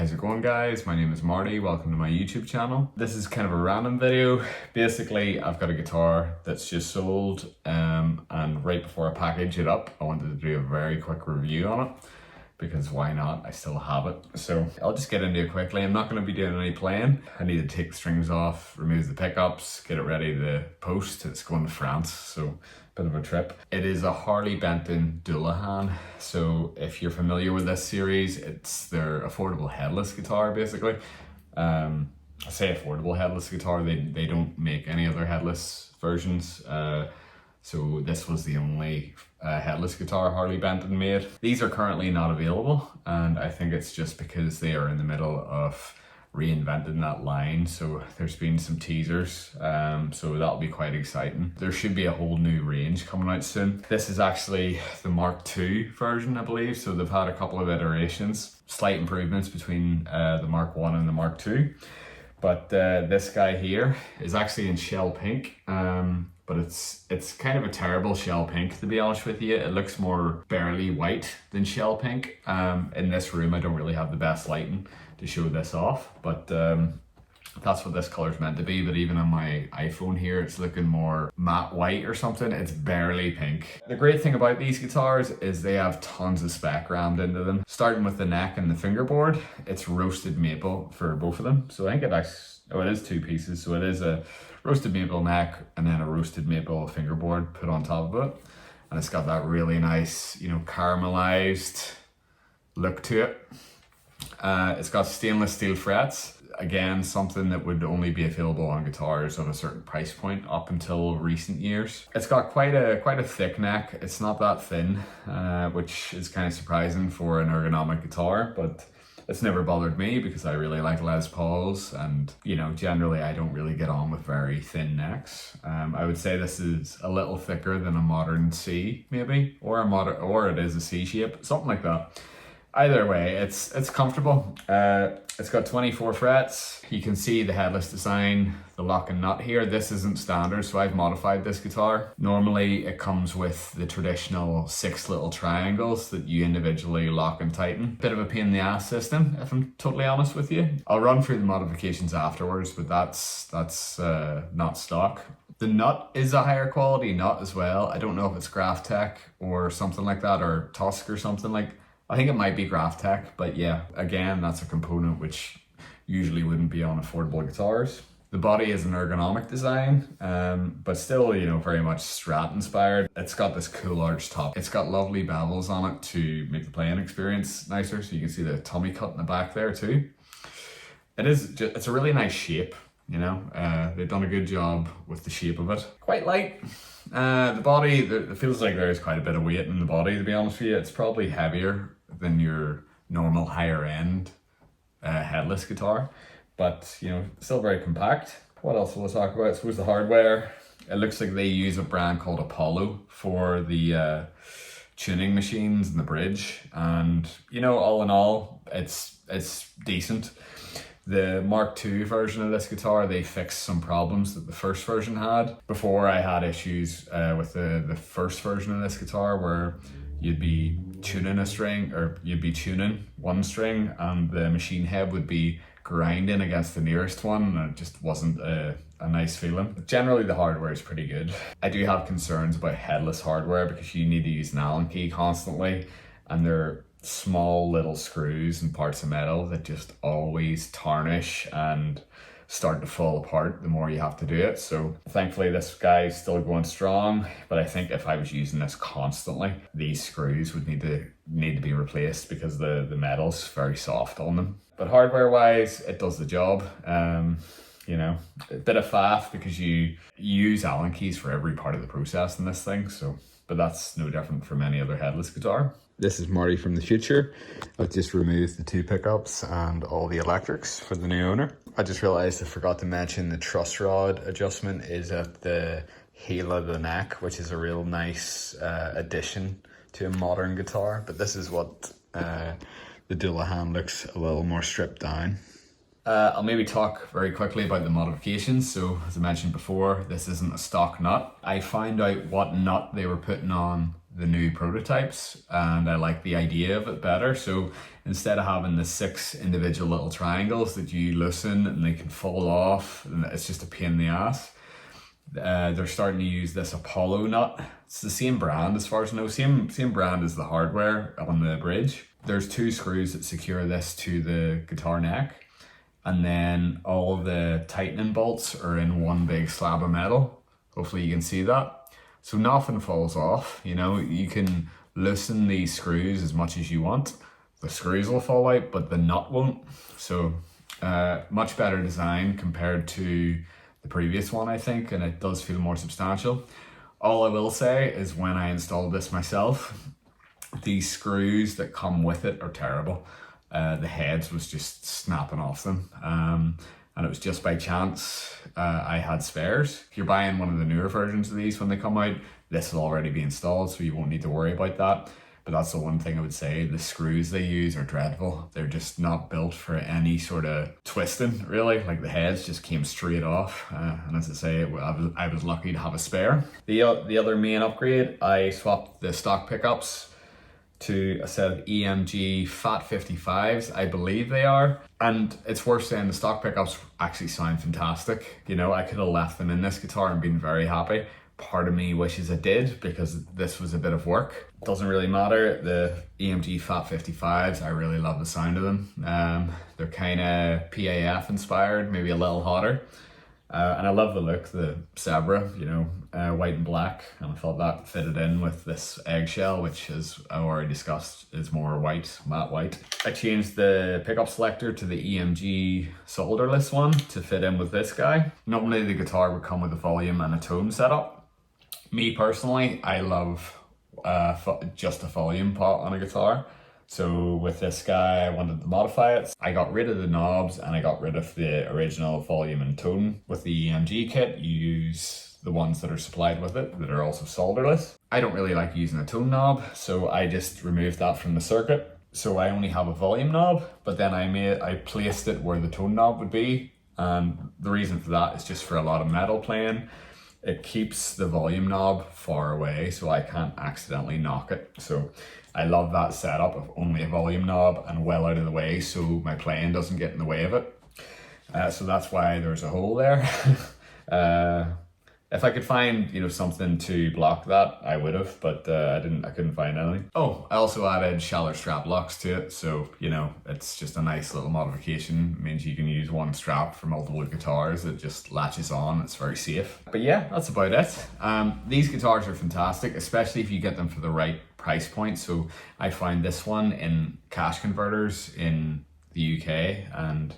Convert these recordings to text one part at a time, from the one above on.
How's it going, guys? My name is Marty. Welcome to my YouTube channel. This is kind of a random video. Basically, I've got a guitar that's just sold and right before I package it up, I wanted to do a very quick review on it because why not? I still have it. So I'll just get into it quickly. I'm not going to be doing any playing. I need to take the strings off, remove the pickups, get it ready to post. It's going to France, so bit of a trip. It is a Harley Benton Dullahan. So if you're familiar with this series, it's their affordable headless guitar, basically. I say affordable headless guitar, they don't make any other headless versions. So this was the only headless guitar Harley Benton made. These are currently not available, and I think it's just because they are in the middle of reinventing that line. So there's been some teasers, so that'll be quite exciting. There should be a whole new range coming out soon. This is actually the Mark II version, I believe. So they've had a couple of iterations, slight improvements between the Mark I and the Mark II. But this guy here is actually in shell pink, but it's kind of a terrible shell pink, to be honest with you. It looks more barely white than shell pink. In this room, I don't really have the best lighting to show this off, but that's what this color's meant to be. But even on my iPhone here, it's looking more matte white or something. It's barely pink. The great thing about these guitars is they have tons of spec rammed into them. Starting with the neck and the fingerboard, it's roasted maple for both of them. So I think it is two pieces. So it is a roasted maple neck and then a roasted maple fingerboard put on top of it. And it's got that really nice, caramelized look to it. It's got stainless steel frets. Again, something that would only be available on guitars of a certain price point up until recent years. It's got quite a thick neck. It's not that thin, which is kind of surprising for an ergonomic guitar, but it's never bothered me because I really like Les Pauls, and generally I don't really get on with very thin necks. I would say this is a little thicker than a modern C, maybe, or it is a C shape, something like that. Either way, it's comfortable. It's got 24 frets. You can see the headless design, the lock and nut here. This isn't standard, so I've modified this guitar. Normally, it comes with the traditional 6 little triangles that you individually lock and tighten. Bit of a pain in the ass system, if I'm totally honest with you. I'll run through the modifications afterwards, but that's not stock. The nut is a higher quality nut as well. I don't know if it's Graphtec or something like that, or Tusk or something like. I think it might be Graphtec, but yeah, again, that's a component which usually wouldn't be on affordable guitars. The body is an ergonomic design, but still, very much Strat inspired. It's got this cool arch top. It's got lovely bevels on it to make the playing experience nicer, so you can see the tummy cut in the back there too. It's a really nice shape, they've done a good job with the shape of it. Quite light. The body, it feels like there's quite a bit of weight in the body, to be honest with you. It's probably heavier than your normal higher end headless guitar, but still very compact. What else will I talk about? I suppose the hardware. It looks like they use a brand called Apollo for the tuning machines and the bridge, and all in all, it's decent. The Mark II version of this guitar, they fixed some problems that the first version had. Before, I had issues with the first version of this guitar where you'd be tuning a string, or you'd be tuning one string and the machine head would be grinding against the nearest one, and it just wasn't a nice feeling. But generally, the hardware is pretty good. I do have concerns about headless hardware because you need to use an Allen key constantly, and they're small little screws and parts of metal that just always tarnish and start to fall apart the more you have to do it. So thankfully this guy is still going strong, but I think if I was using this constantly, these screws would need to be replaced because the metal's very soft on them. But hardware wise, it does the job. A bit of faff because you use Allen keys for every part of the process in this thing, but that's no different from any other headless guitar. This is Marty from the future. I've just removed the 2 pickups and all the electrics for the new owner. I just realized I forgot to mention the truss rod adjustment is at the heel of the neck, which is a real nice addition to a modern guitar. But this is what the Dullahan looks a little more stripped down. I'll maybe talk very quickly about the modifications. So as I mentioned before, this isn't a stock nut. I found out what nut they were putting on the new prototypes, and I like the idea of it better. So instead of having the 6 individual little triangles that you loosen and they can fall off, and it's just a pain in the ass, they're starting to use this Apollo nut. It's the same brand as far as I know, same brand as the hardware on the bridge. There's 2 screws that secure this to the guitar neck, and then all of the tightening bolts are in one big slab of metal. Hopefully you can see that. So nothing falls off, you know. You can loosen these screws as much as you want. The screws will fall out, but the nut won't. So much better design compared to the previous one, I think, and it does feel more substantial. All I will say is when I installed this myself, these screws that come with it are terrible. The heads was just snapping off them. And it was just by chance I had spares. If you're buying one of the newer versions of these when they come out, this will already be installed, so you won't need to worry about that. But that's the one thing I would say, the screws they use are dreadful. They're just not built for any sort of twisting, really. Like the heads just came straight off. And as I say, I was lucky to have a spare. The other main upgrade, I swapped the stock pickups to a set of EMG Fat 55s, I believe they are. And it's worth saying the stock pickups actually sound fantastic. You know, I could have left them in this guitar and been very happy. Part of me wishes I did, because this was a bit of work. Doesn't really matter. The EMG Fat 55s, I really love the sound of them. They're kind of PAF inspired, maybe a little hotter. And I love the look, the zebra, you know, white and black. And I thought that fitted in with this eggshell, which, as I already discussed, is more white, matte white. I changed the pickup selector to the EMG solderless one to fit in with this guy. Normally the guitar would come with a volume and a tone setup. Me personally, I love just a volume pot on a guitar. So with this guy, I wanted to modify it. I got rid of the knobs and I got rid of the original volume and tone. With the EMG kit, you use the ones that are supplied with it that are also solderless. I don't really like using a tone knob, so I just removed that from the circuit. So I only have a volume knob, but then I placed it where the tone knob would be. And the reason for that is just for a lot of metal playing. It keeps the volume knob far away so I can't accidentally knock it. So I love that setup of only a volume knob and well out of the way so my playing doesn't get in the way of it. So that's why there's a hole there. If I could find, you know, something to block that, I would have, but I couldn't find anything. Oh, I also added shallow strap locks to it, so, you know, it's just a nice little modification. It means you can use one strap for multiple guitars. It just latches on, it's very safe. But yeah, that's about it. These guitars are fantastic, especially if you get them for the right price point. So I find this one in cash converters in the UK, and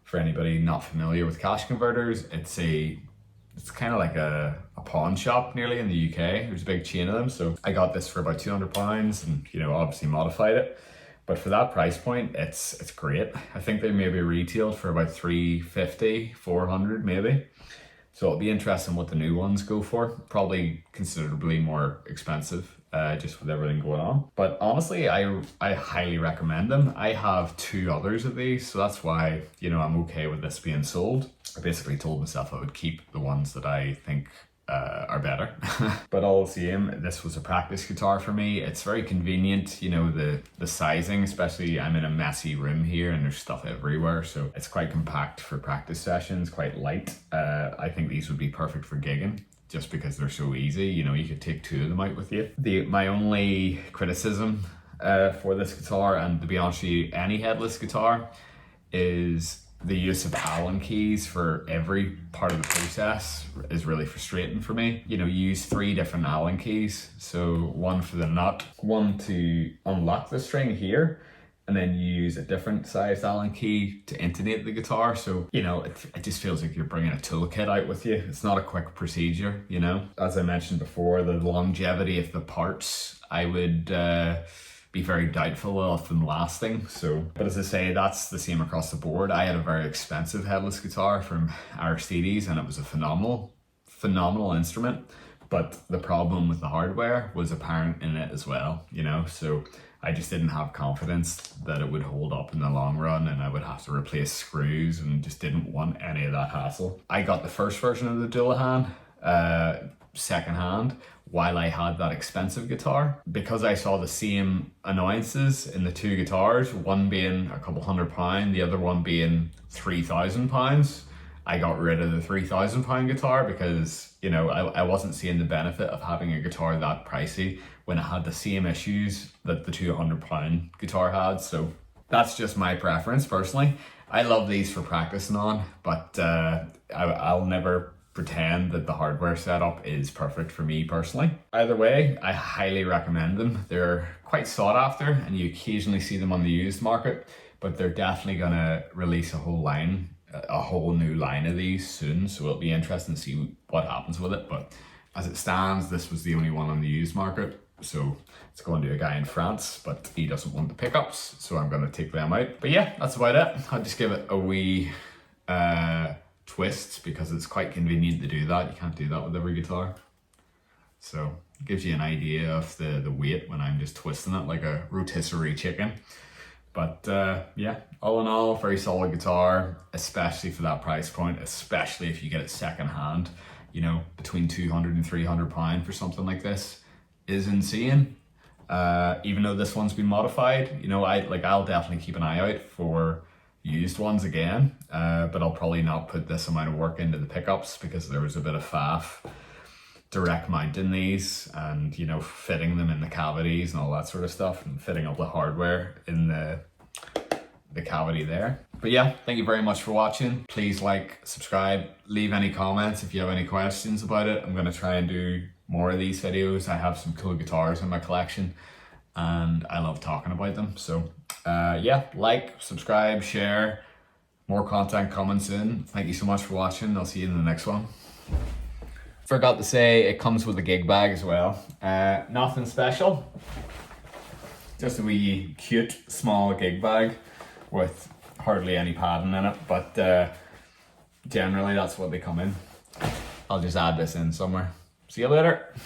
for anybody not familiar with cash converters, it's kind of like a pawn shop nearly in the UK. There's a big chain of them. So I got this for about £200 and, you know, obviously modified it. But for that price point, it's great. I think they maybe retailed for about $350, $400 maybe. So it'll be interesting what the new ones go for. Probably considerably more expensive, just with everything going on. But honestly, I highly recommend them. I have 2 others of these, so that's why, you know, I'm okay with this being sold. I basically told myself I would keep the ones that I think are better. But all the same, this was a practice guitar for me. It's very convenient, you know, the sizing, especially I'm in a messy room here and there's stuff everywhere, so it's quite compact for practice sessions, quite light. I think these would be perfect for gigging, just because they're so easy. You know, you could take 2 of them out with you. My only criticism for this guitar, and to be honest with you, any headless guitar, is the use of Allen keys for every part of the process is really frustrating for me. You know, you use 3 different Allen keys. So one for the nut, one to unlock the string here, and then you use a different sized Allen key to intonate the guitar. So, you know, it just feels like you're bringing a toolkit out with you. It's not a quick procedure, you know. As I mentioned before, the longevity of the parts, I would be very doubtful of them lasting. So, but as I say, that's the same across the board. I had a very expensive headless guitar from Aristides and it was a phenomenal instrument. But the problem with the hardware was apparent in it as well, you know. So I just didn't have confidence that it would hold up in the long run and I would have to replace screws and just didn't want any of that hassle. I got the first version of the Dullahan secondhand while I had that expensive guitar. Because I saw the same annoyances in the two guitars, one being a couple £100, the other one being £3,000, I got rid of the £3,000 guitar because, you know, I wasn't seeing the benefit of having a guitar that pricey when it had the same issues that the £200 guitar had. So that's just my preference personally. I love these for practicing on, but I'll never pretend that the hardware setup is perfect for me personally. Either way, I highly recommend them. They're quite sought after and you occasionally see them on the used market, but they're definitely gonna release a whole new line of these soon, so it'll be interesting to see what happens with it. But as it stands, this was the only one on the used market, so it's going to a guy in France, but he doesn't want the pickups, so I'm going to take them out. But yeah, that's about it. I'll just give it a wee twist because it's quite convenient to do that. You can't do that with every guitar, so it gives you an idea of the weight when I'm just twisting it like a rotisserie chicken. But yeah, all in all, very solid guitar, especially for that price point, especially if you get it secondhand. You know, between £200 and £300 for something like this is insane. Even though this one's been modified, you know, I'll definitely keep an eye out for used ones again, but I'll probably not put this amount of work into the pickups because there was a bit of faff direct mounting these and, you know, fitting them in the cavities and all that sort of stuff and fitting up the hardware in the cavity there. But yeah, thank you very much for watching. Please like, subscribe, leave any comments if you have any questions about it. I'm going to try and do more of these videos. I have some cool guitars in my collection and I love talking about them. So yeah, like, subscribe, share, more content coming soon. Thank you so much for watching. I'll see you in the next one. Forgot to say, it comes with a gig bag as well. Nothing special, just a wee cute small gig bag with hardly any padding in it, but generally that's what they come in. I'll just add this in somewhere. See you later.